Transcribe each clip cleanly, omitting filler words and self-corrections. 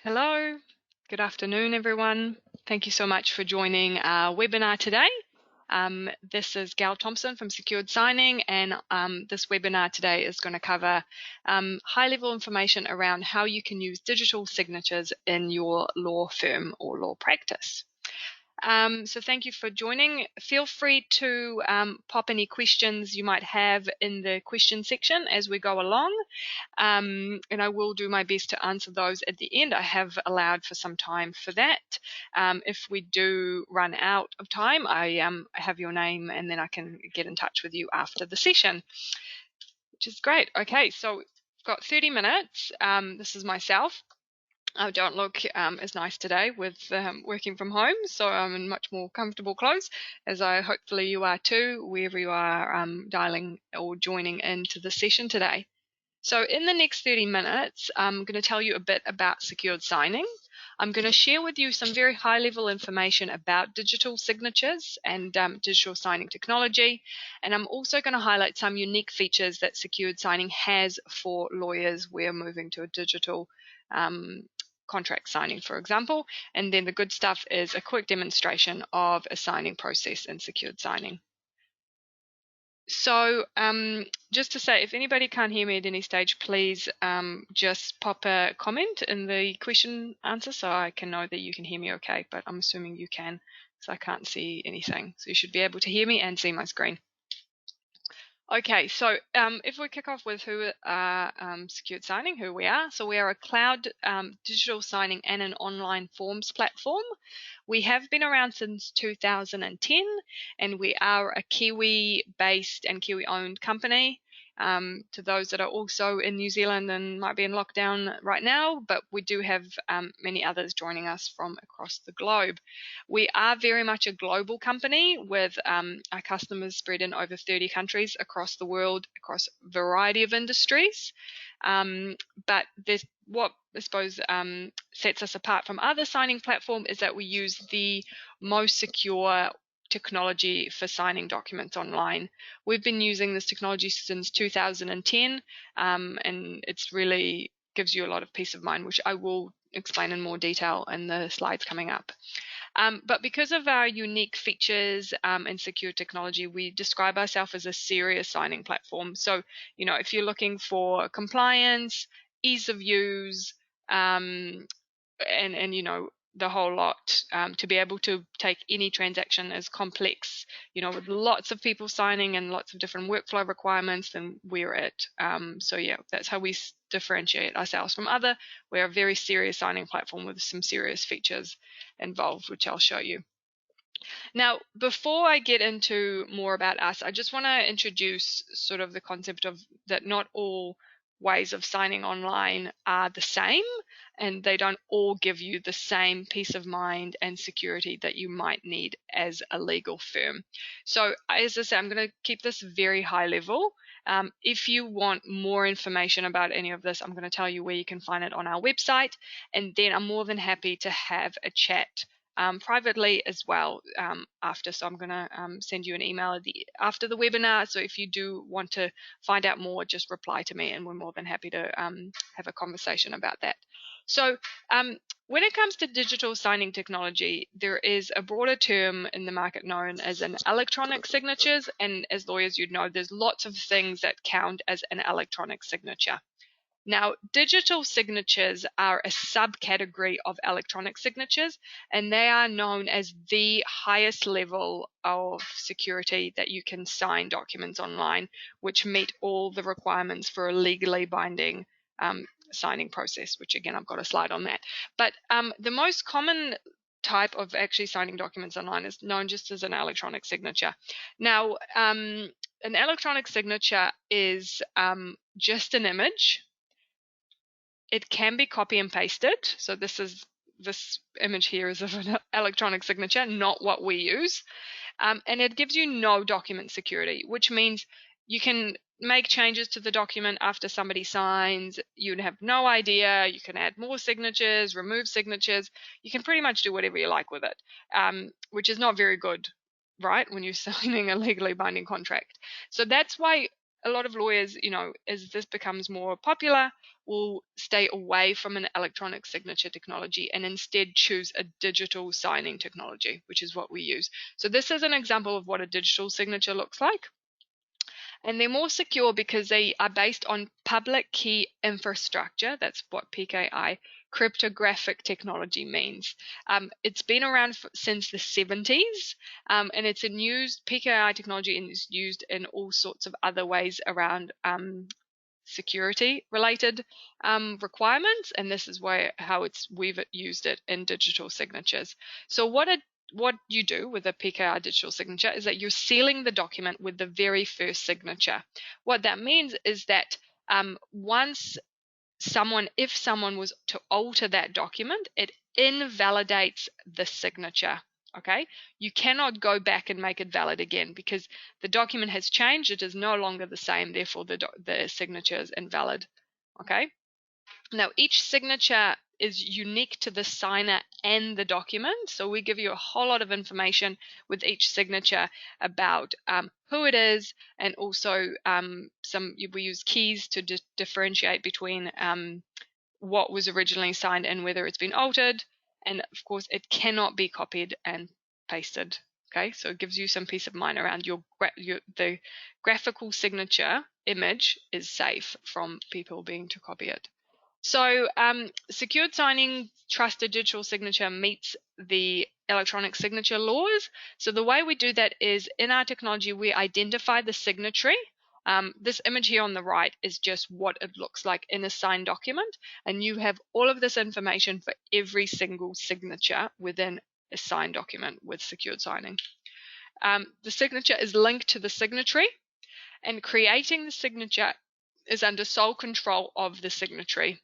Hello, good afternoon, everyone. Thank you so much for joining our webinar today. This is Gail Thompson from Secured Signing, and this webinar today is going to cover high-level information around how you can use digital signatures in your law firm or law practice. So thank you for joining. Feel free to pop any questions you might have in the question section as we go along, and I will do my best to answer those at the end. I have allowed for some time for that. If we do run out of time, I have your name and then I can get in touch with you after the session, which is great. Okay, so we've got 30 minutes. This is myself. I don't look as nice today with working from home, so I'm in much more comfortable clothes, as hopefully you are too, wherever you are dialing or joining into the session today. So in the next 30 minutes, I'm going to tell you a bit about secured signing. I'm going to share with you some very high-level information about digital signatures and digital signing technology. And I'm also going to highlight some unique features that secured signing has for lawyers who are moving to a digital contract signing, for example. And then the good stuff is a quick demonstration of a signing process in secured signing. So just to say, if anybody can't hear me at any stage, please just pop a comment in the question answer so I can know that you can hear me okay, but I'm assuming you can, because I can't see anything. So you should be able to hear me and see my screen. Okay, so if we kick off with who are Secured Signing, who we are. So we are a cloud digital signing and an online forms platform. We have been around since 2010, and we are a Kiwi-based and Kiwi-owned company. To those that are also in New Zealand and might be in lockdown right now, but we do have many others joining us from across the globe. We are very much a global company with our customers spread in over 30 countries across the world, across a variety of industries. But what I suppose sets us apart from other signing platforms is that we use the most secure technology for signing documents online. We've been using this technology since 2010, and it's really gives you a lot of peace of mind, which I will explain in more detail in the slides coming up. But because of our unique features and secure technology, we describe ourselves as a serious signing platform. So, if you're looking for compliance, ease of use, and the whole lot, to be able to take any transaction as complex, with lots of people signing and lots of different workflow requirements, then we're it. So yeah, that's how we differentiate ourselves from other. We're a very serious signing platform with some serious features involved, which I'll show you. Now, before I get into more about us, I just want to introduce sort of the concept of that not all ways of signing online are the same, and they don't all give you the same peace of mind and security that you might need as a legal firm. So as I say, I'm going to keep this very high level. If you want more information about any of this, I'm going to tell you where you can find it on our website, and then I'm more than happy to have a chat privately as well after. So I'm going to send you an email after the webinar. So if you do want to find out more, just reply to me and we're more than happy to have a conversation about that. So when it comes to digital signing technology, there is a broader term in the market known as an electronic signatures. And as lawyers, you'd know there's lots of things that count as an electronic signature. Now, digital signatures are a subcategory of electronic signatures, and they are known as the highest level of security that you can sign documents online, which meet all the requirements for a legally binding signing process, which again, I've got a slide on that. But the most common type of actually signing documents online is known just as an electronic signature. Now, an electronic signature is just an image. It can be copy and pasted. So this image here is of an electronic signature, not what we use. And it gives you no document security, which means you can make changes to the document after somebody signs. You'd have no idea. You can add more signatures, remove signatures. You can pretty much do whatever you like with it, which is not very good, right, when you're signing a legally binding contract. So that's why a lot of lawyers, as this becomes more popular, will stay away from an electronic signature technology and instead choose a digital signing technology, which is what we use. So this is an example of what a digital signature looks like. And they're more secure because they are based on public key infrastructure. That's what PKI cryptographic technology means. It's been around since the 70s, and it's PKI technology is used in all sorts of other ways around security related requirements, and this is how we've used it in digital signatures. So what you do with a PKI digital signature is that you're sealing the document with the very first signature. What that means is that if someone was to alter that document, it invalidates the signature. Okay, you cannot go back and make it valid again because the document has changed. It is no longer the same. Therefore, the signature is invalid. Okay. Now, each signature is unique to the signer and the document. So we give you a whole lot of information with each signature about who it is, and also we use keys to differentiate between what was originally signed and whether it's been altered. And of course, it cannot be copied and pasted. Okay, so it gives you some peace of mind around the graphical signature image is safe from people being to copy it. So secured signing trusted digital signature meets the electronic signature laws. So the way we do that is in our technology, we identify the signatory. This image here on the right is just what it looks like in a signed document, and you have all of this information for every single signature within a signed document with secured signing. The signature is linked to the signatory, and creating the signature is under sole control of the signatory.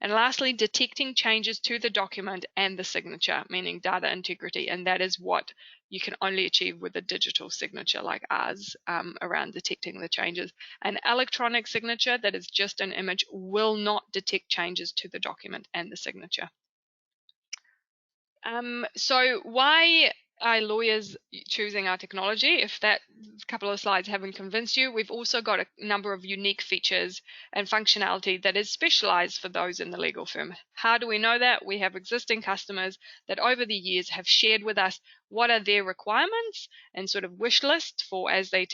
And lastly, detecting changes to the document and the signature, meaning data integrity. And that is what you can only achieve with a digital signature like ours around detecting the changes. An electronic signature that is just an image will not detect changes to the document and the signature. So why are lawyers choosing our technology? If that couple of slides haven't convinced you, we've also got a number of unique features and functionality that is specialized for those in the legal firm. How do we know that? We have existing customers that over the years have shared with us what are their requirements and sort of wish list for as they've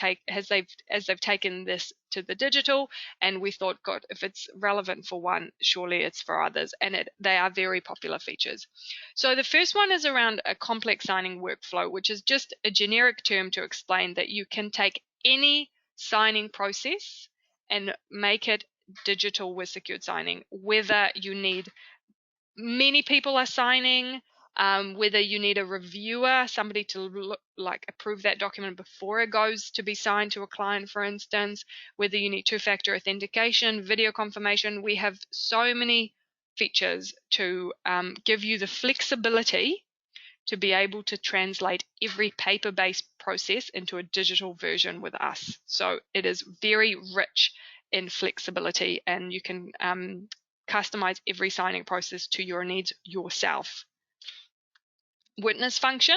taken this to the digital, and we thought, God, if it's relevant for one, surely it's for others, and they are very popular features. So the first one is around a complex signing workflow, which is just a generic term to explain that you can take any signing process and make it digital with secured signing, whether you need many people are signing, whether you need a reviewer, somebody to approve that document before it goes to be signed to a client, for instance, whether you need two-factor authentication, video confirmation. We have so many features to give you the flexibility to be able to translate every paper-based process into a digital version with us. So it is very rich in flexibility, and you can customize every signing process to your needs yourself. Witness function.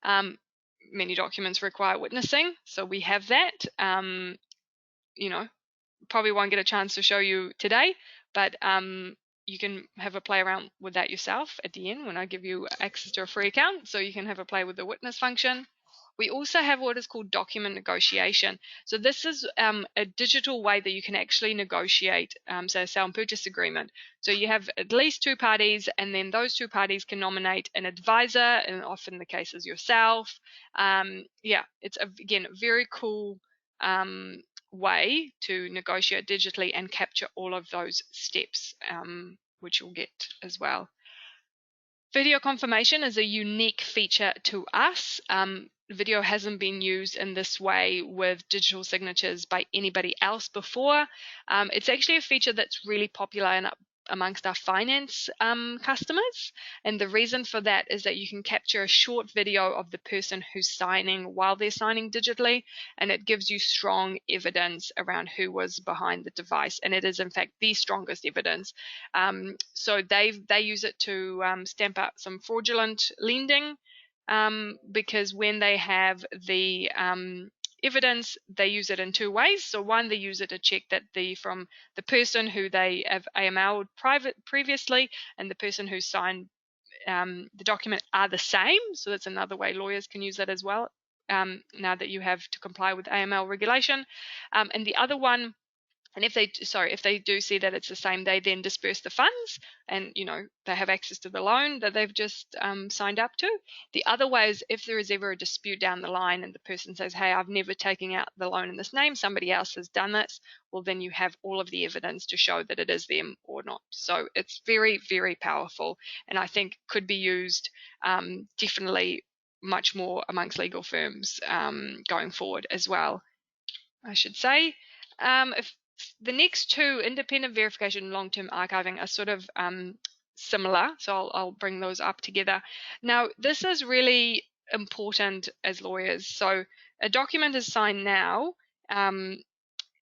Many documents require witnessing, so we have that. Probably won't get a chance to show you today, but you can have a play around with that yourself at the end when I give you access to a free account, so you can have a play with the witness function. We also have what is called document negotiation. So this is a digital way that you can actually negotiate, say, a sale and purchase agreement. So you have at least two parties, and then those two parties can nominate an advisor, and often the case is yourself. It's again a very cool way to negotiate digitally and capture all of those steps, which you'll get as well. Video confirmation is a unique feature to us. Video hasn't been used in this way with digital signatures by anybody else before. It's actually a feature that's really popular amongst our finance customers, and the reason for that is that you can capture a short video of the person who's signing while they're signing digitally, and it gives you strong evidence around who was behind the device, and it is in fact the strongest evidence. So they use it to stamp out some fraudulent lending, because when they have the evidence, they use it in two ways. So one, they use it to check that from the person who they have AML'd previously and the person who signed the document are the same. So that's another way lawyers can use that as well, now that you have to comply with AML regulation. And the other one, and if they do see that it's the same, they then disperse the funds, and they have access to the loan that they've just signed up to. The other way is if there is ever a dispute down the line and the person says, hey, I've never taken out the loan in this name, somebody else has done this, well, then you have all of the evidence to show that it is them or not. So it's very, very powerful, and I think could be used definitely much more amongst legal firms going forward as well, I should say. If the next two, independent verification and long-term archiving, are sort of similar, so I'll bring those up together. Now, this is really important as lawyers. So a document is signed now.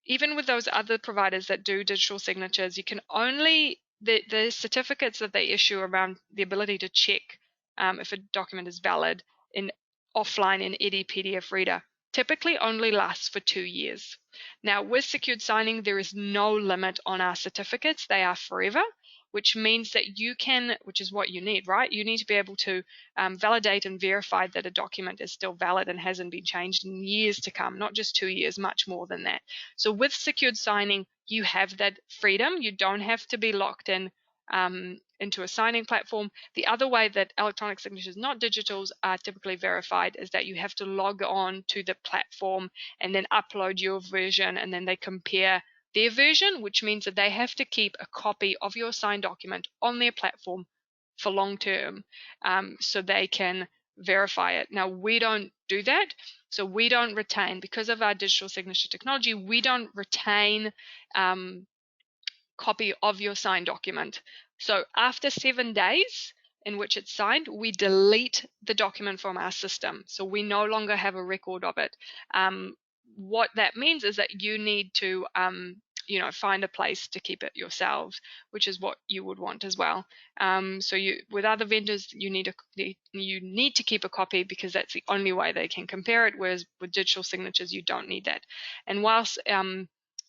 Even with those other providers that do digital signatures, you can only, the certificates that they issue around the ability to check if a document is valid in offline in Eddy PDF Reader typically only lasts for 2 years. Now, with secured signing, there is no limit on our certificates. They are forever, which means that you can, which is what you need, right? You need to be able to validate and verify that a document is still valid and hasn't been changed in years to come, not just 2 years, much more than that. So with secured signing, you have that freedom. You don't have to be locked in into a signing platform. The other way that electronic signatures, not digitals, are typically verified is that you have to log on to the platform and then upload your version, and then they compare their version, which means that they have to keep a copy of your signed document on their platform for long term, so they can verify it. Now, we don't do that. So we don't retain, because of our digital signature technology, we don't retain copy of your signed document. So after 7 days in which it's signed, we delete the document from our system. So we no longer have a record of it. What that means is that you need to find a place to keep it yourselves, which is what you would want as well. So with other vendors, you need to keep a copy because that's the only way they can compare it, whereas with digital signatures, you don't need that. And whilst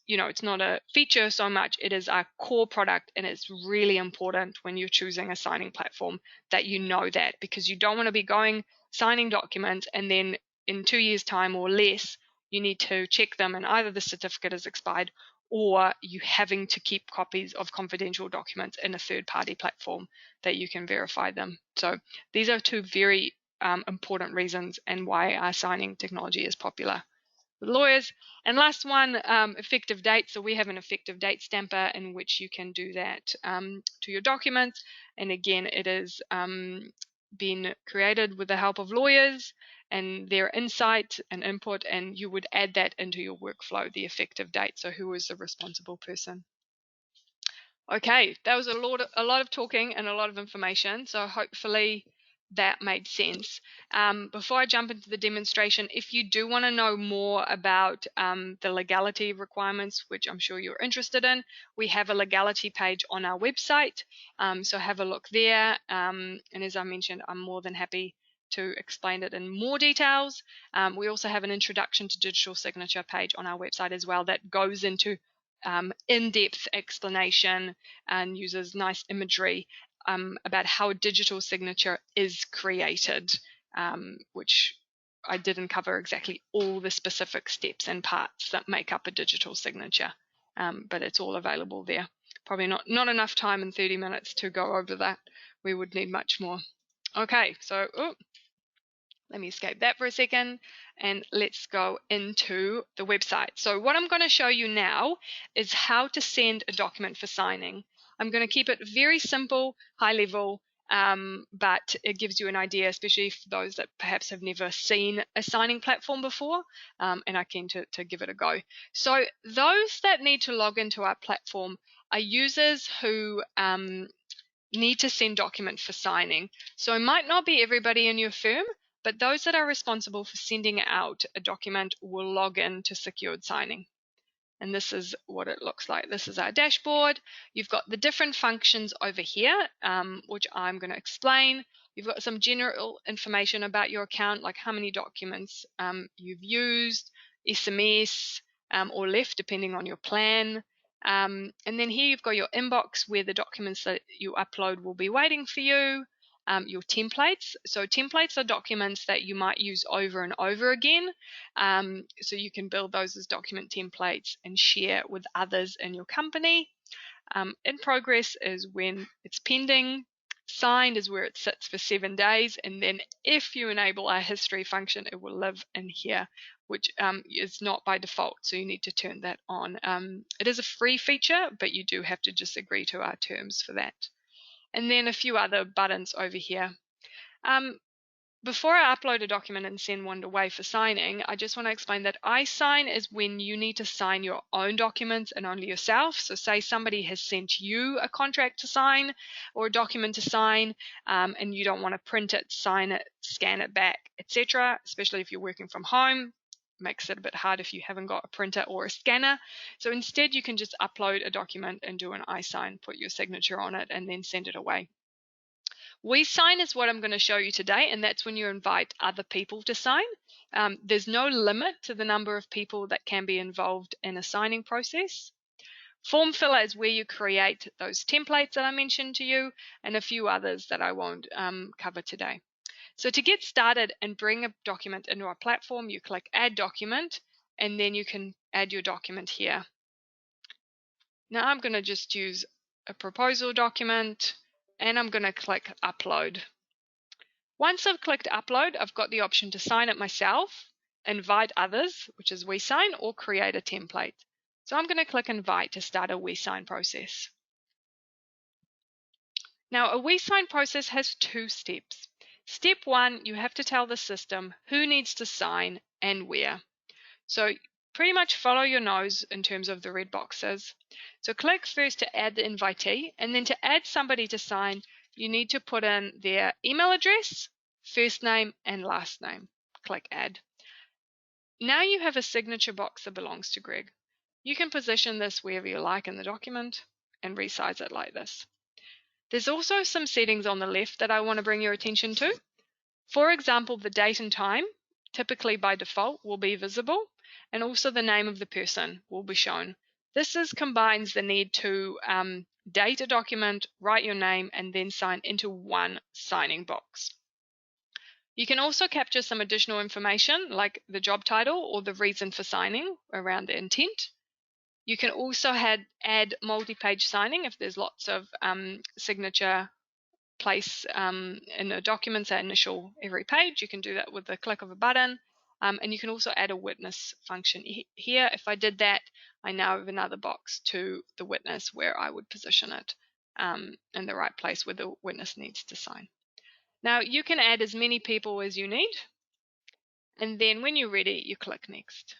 it's not a feature so much, it is our core product, and it's really important when you're choosing a signing platform that you know that, because you don't want to be signing documents and then in 2 years' time or less, you need to check them and either the certificate is expired or you having to keep copies of confidential documents in a third-party platform that you can verify them. So these are two very important reasons and why our signing technology is popular with lawyers. And last one, effective date. So we have an effective date stamper in which you can do that to your documents. And again, it is been created with the help of lawyers and their insight and input, and you would add that into your workflow, the effective date. So who is the responsible person? Okay, that was a lot of talking and a lot of information. So hopefully that made sense. Before I jump into the demonstration, if you do want to know more about the legality requirements, which I'm sure you're interested in, we have a legality page on our website. So have a look there. And as I mentioned, I'm more than happy to explain it in more details. We also have an introduction to digital signature page on our website as well that goes into in-depth explanation and uses nice imagery about how a digital signature is created, which I didn't cover exactly all the specific steps and parts that make up a digital signature, but it's all available there. Probably not enough time in 30 minutes to go over that. We would need much more. Okay, so let me escape that for a second and let's go into the website. So what I'm going to show you now is how to send a document for signing. I'm going to keep it very simple, high level, but it gives you an idea, especially for those that perhaps have never seen a signing platform before and are keen to give it a go. So those that need to log into our platform are users who need to send documents for signing. So it might not be everybody in your firm, but those that are responsible for sending out a document will log in to secured signing. And this is what it looks like. This is our dashboard. You've got the different functions over here, which I'm going to explain. You've got some general information about your account, like how many documents you've used, SMS, or left, depending on your plan. And then here you've got your inbox where the documents that you upload will be waiting for you. Your templates. So templates are documents that you might use over and over again. So you can build those as document templates and share with others in your company. In progress is when it's pending. Signed is where it sits for 7 days, and then if you enable our history function, it will live in here, which is not by default, so you need to turn that on. It is a free feature, but you do have to just agree to our terms for that. And then a few other buttons over here. Before I upload a document and send one away for signing, I just want to explain that iSign is when you need to sign your own documents and only yourself. So say somebody has sent you a contract to sign or a document to sign, and you don't want to print it, sign it, scan it back, etc., especially if you're working from home. Makes it a bit hard if you haven't got a printer or a scanner. So instead you can just upload a document and do an iSign, put your signature on it, and then send it away. WeSign is what I'm going to show you today, and that's when you invite other people to sign. There's no limit to the number of people that can be involved in a signing process. Form Filler is where you create those templates that I mentioned to you, and a few others that I won't cover today. So to get started and bring a document into our platform, you click Add Document, and then you can add your document here. Now I'm going to just use a proposal document, and I'm going to click Upload. Once I've clicked Upload, I've got the option to sign it myself, invite others, which is WeSign, or create a template. So I'm going to click Invite to start a WeSign process. Now, a WeSign process has 2 steps. Step 1, you have to tell the system who needs to sign and where. So pretty much follow your nose in terms of the red boxes. So click first to add the invitee, and then to add somebody to sign, you need to put in their email address, first name, and last name. Click Add. Now you have a signature box that belongs to Greg. You can position this wherever you like in the document and resize it like this. There's also some settings on the left that I want to bring your attention to. For example, the date and time, typically by default, will be visible, and also the name of the person will be shown. This combines the need to date a document, write your name, and then sign into one signing box. You can also capture some additional information like the job title or the reason for signing around the intent. You can also add multi-page signing if there's lots of signature place in a document, say initial every page. You can do that with the click of a button. And you can also add a witness function here. If I did that, I now have another box to the witness where I would position it in the right place where the witness needs to sign. Now you can add as many people as you need, and then when you're ready, you click Next.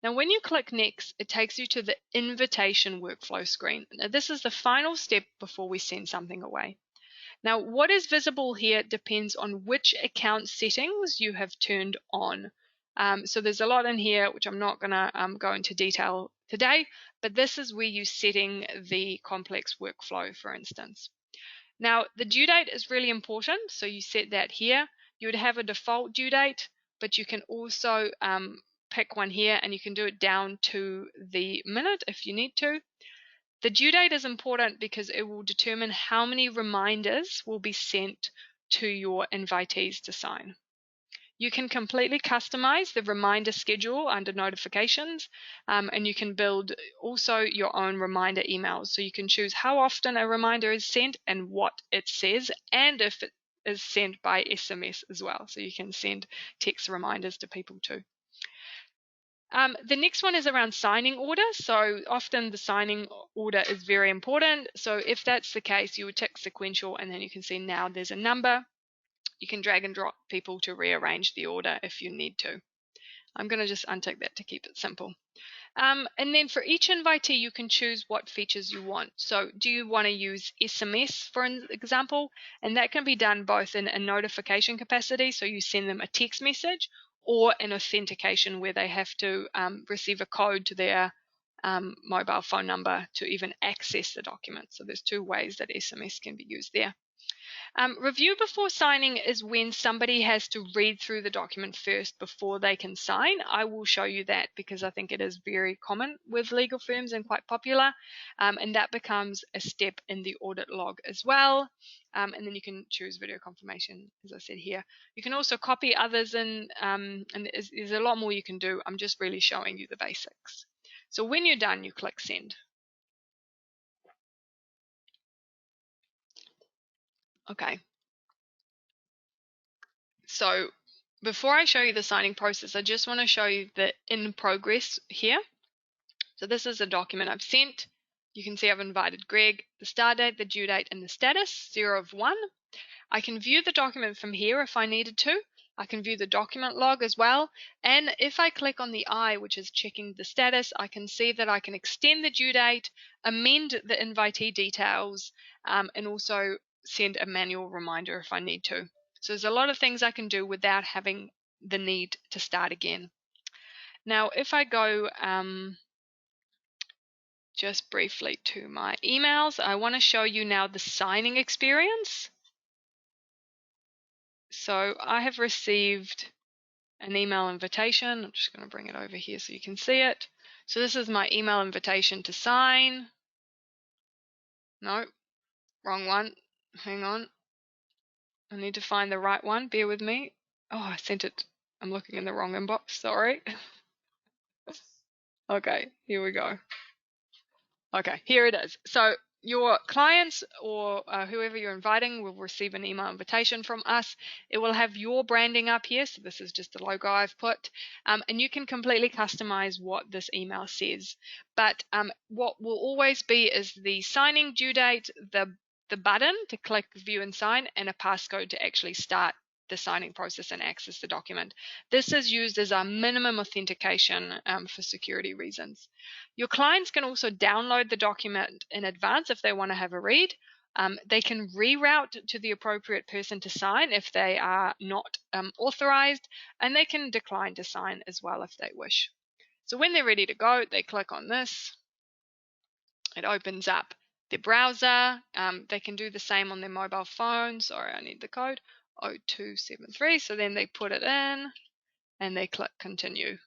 Now when you click Next, it takes you to the invitation workflow screen. Now this is the final step before we send something away. Now what is visible here depends on which account settings you have turned on. So there's a lot in here which I'm not going to go into detail today, but this is where you're setting the complex workflow, for instance. Now the due date is really important, so you set that here. You would have a default due date, but you can also pick one here, and you can do it down to the minute if you need to. The due date is important because it will determine how many reminders will be sent to your invitees to sign. You can completely customize the reminder schedule under notifications, and you can build also your own reminder emails. So you can choose how often a reminder is sent and what it says, and if it is sent by SMS as well. So you can send text reminders to people too. The next one is around signing order. So often the signing order is very important. So if that's the case, you would tick sequential, and then you can see now there's a number. You can drag and drop people to rearrange the order if you need to. I'm going to just untick that to keep it simple. And then for each invitee, you can choose what features you want. So do you want to use SMS, for example? And that can be done both in a notification capacity, so you send them a text message, or an authentication where they have to receive a code to their mobile phone number to even access the document. So there's 2 ways that SMS can be used there. Review before signing is when somebody has to read through the document first before they can sign. I will show you that because I think it is very common with legal firms and quite popular. And that becomes a step in the audit log as well. And then you can choose video confirmation, as I said here. You can also copy others in, and there's a lot more you can do. I'm just really showing you the basics. So when you're done, you click send. Okay. So before I show you the signing process, I just want to show you the in progress here. So this is a document I've sent. You can see I've invited Greg, the start date, the due date, and the status, 0 of 1. I can view the document from here if I needed to. I can view the document log as well. And if I click on the I, which is checking the status, I can see that I can extend the due date, amend the invitee details, and also send a manual reminder if I need to. So there's a lot of things I can do without having the need to start again. Now, if I go just briefly to my emails, I want to show you now the signing experience. So I have received an email invitation. I'm just going to bring it over here so you can see it. So this is my email invitation to sign. No, wrong one. Hang on. I need to find the right one. Bear with me. Oh, I sent it. I'm looking in the wrong inbox. Sorry. Okay, here we go. Okay, here it is. So your clients or whoever you're inviting will receive an email invitation from us. It will have your branding up here. So this is just the logo I've put. And you can completely customize what this email says. But what will always be is the signing due date, the button to click view and sign, and a passcode to actually start the signing process and access the document. This is used as our minimum authentication for security reasons. Your clients can also download the document in advance if they want to have a read. They can reroute to the appropriate person to sign if they are not authorized, and they can decline to sign as well if they wish. So when they're ready to go, they click on this. It opens up their browser. They can do the same on their mobile phone. Sorry, I need the code. 0273. So then they put it in and they click continue.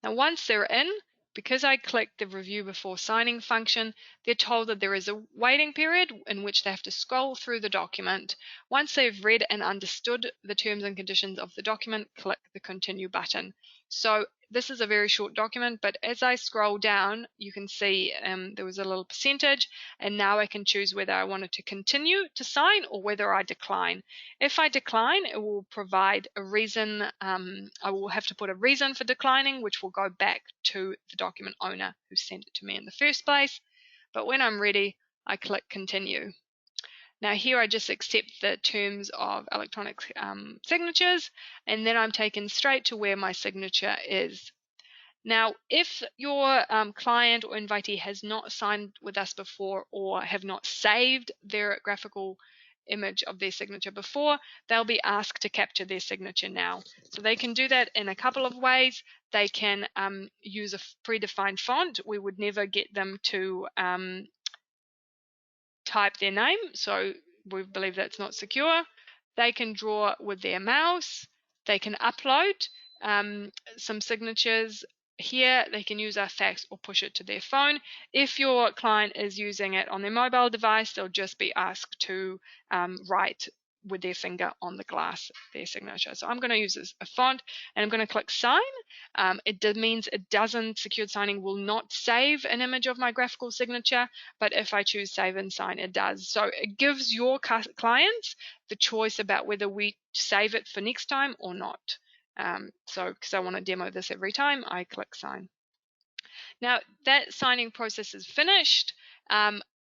Now once they're in, because I clicked the review before signing function, they're told that there is a waiting period in which they have to scroll through the document. Once they've read and understood the terms and conditions of the document, click the continue button. So this is a very short document, but as I scroll down, you can see there was a little percentage, and now I can choose whether I wanted to continue to sign or whether I decline. If I decline, it will provide a reason. I will have to put a reason for declining, which will go back to the document owner who sent it to me in the first place. But when I'm ready, I click continue. Now here I just accept the terms of electronic signatures, and then I'm taken straight to where my signature is. Now, if your client or invitee has not signed with us before or have not saved their graphical image of their signature before, they'll be asked to capture their signature now. So they can do that in a couple of ways. They can use a predefined font. We would never get them to type their name, so we believe that's not secure. They can draw with their mouse. They can upload some signatures here. They can use our fax or push it to their phone. If your client is using it on their mobile device, they'll just be asked to write with their finger on the glass their signature. So I'm going to use a font, and I'm going to click sign. It means it doesn't, secured signing will not save an image of my graphical signature, but if I choose save and sign, it does. So it gives your clients the choice about whether we save it for next time or not. So because I want to demo this every time, I click sign. Now that signing process is finished.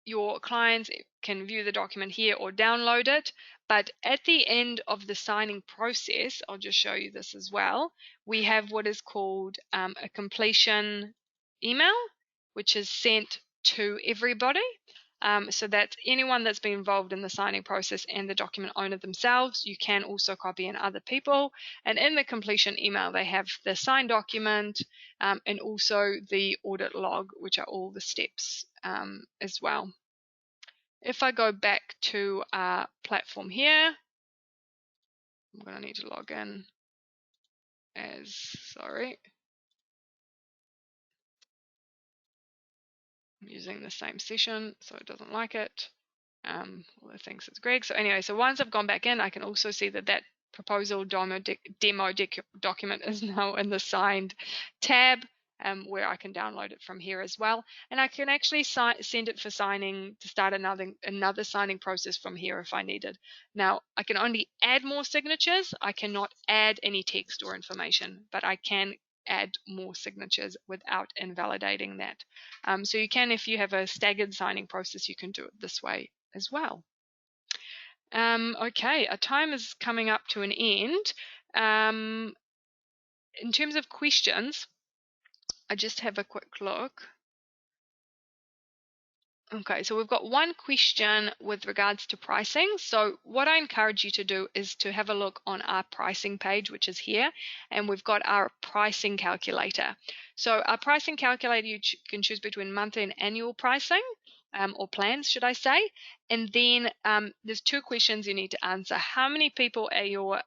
Your clients can view the document here or download it, but at the end of the signing process, I'll just show you this as well, we have what is called a completion email, which is sent to everybody. So that's anyone that's been involved in the signing process and the document owner themselves. You can also copy in other people. And in the completion email, they have the signed document and also the audit log, which are all the steps as well. if I go back to our platform here, I'm going to need to log in as, sorry, I'm using the same session, so it doesn't like it. Well, it thinks it's Greg. So anyway, so once I've gone back in, I can also see that that proposal demo document is now in the signed tab, where I can download it from here as well. And I can actually send it for signing to start another signing process from here if I needed. Now, I can only add more signatures. I cannot add any text or information, but I can add more signatures without invalidating that. So you can, if you have a staggered signing process, you can do it this way as well. Okay, our time is coming up to an end. In terms of questions, I just have a quick look. Okay, so we've got one question with regards to pricing. So what I encourage you to do is to have a look on our pricing page, which is here, and we've got our pricing calculator. So our pricing calculator, you can choose between monthly and annual pricing, or plans, should I say. And then there's two questions you need to answer. How many people at your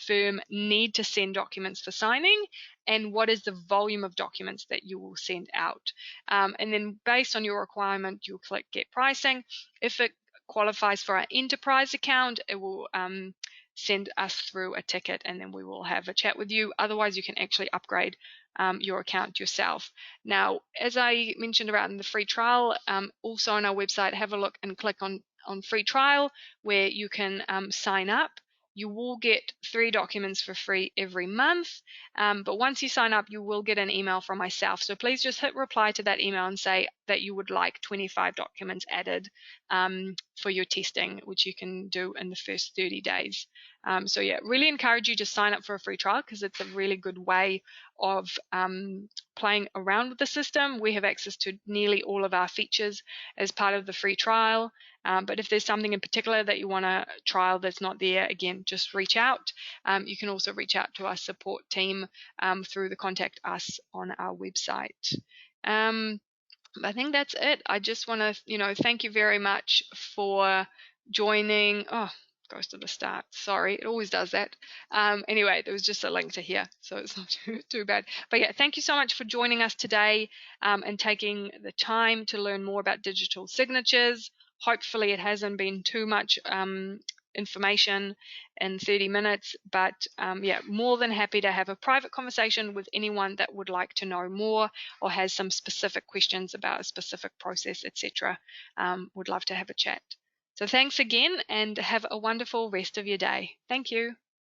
firm need to send documents for signing? And what is the volume of documents that you will send out? And then based on your requirement, you'll click Get Pricing. If it qualifies for our enterprise account, it will send us through a ticket, and then we will have a chat with you. Otherwise, you can actually upgrade your account yourself. Now, as I mentioned about in the free trial, also on our website, have a look and click on free trial, where you can sign up. You will get 3 documents for free every month, but once you sign up, you will get an email from myself. So please just hit reply to that email and say that you would like 25 documents added for your testing, which you can do in the first 30 days. So yeah, really encourage you to sign up for a free trial, because it's a really good way of playing around with the system. We have access to nearly all of our features as part of the free trial. But if there's something in particular that you want to trial that's not there, again, just reach out. You can also reach out to our support team through the Contact Us on our website. I think that's it. I just want to, thank you very much for joining. Oh, goes to the start. Sorry, it always does that. Anyway, there was just a link to here, so it's not too bad. But yeah, thank you so much for joining us today and taking the time to learn more about digital signatures. Hopefully it hasn't been too much information in 30 minutes, but yeah, more than happy to have a private conversation with anyone that would like to know more or has some specific questions about a specific process, etc. Would love to have a chat. So thanks again, and have a wonderful rest of your day. Thank you.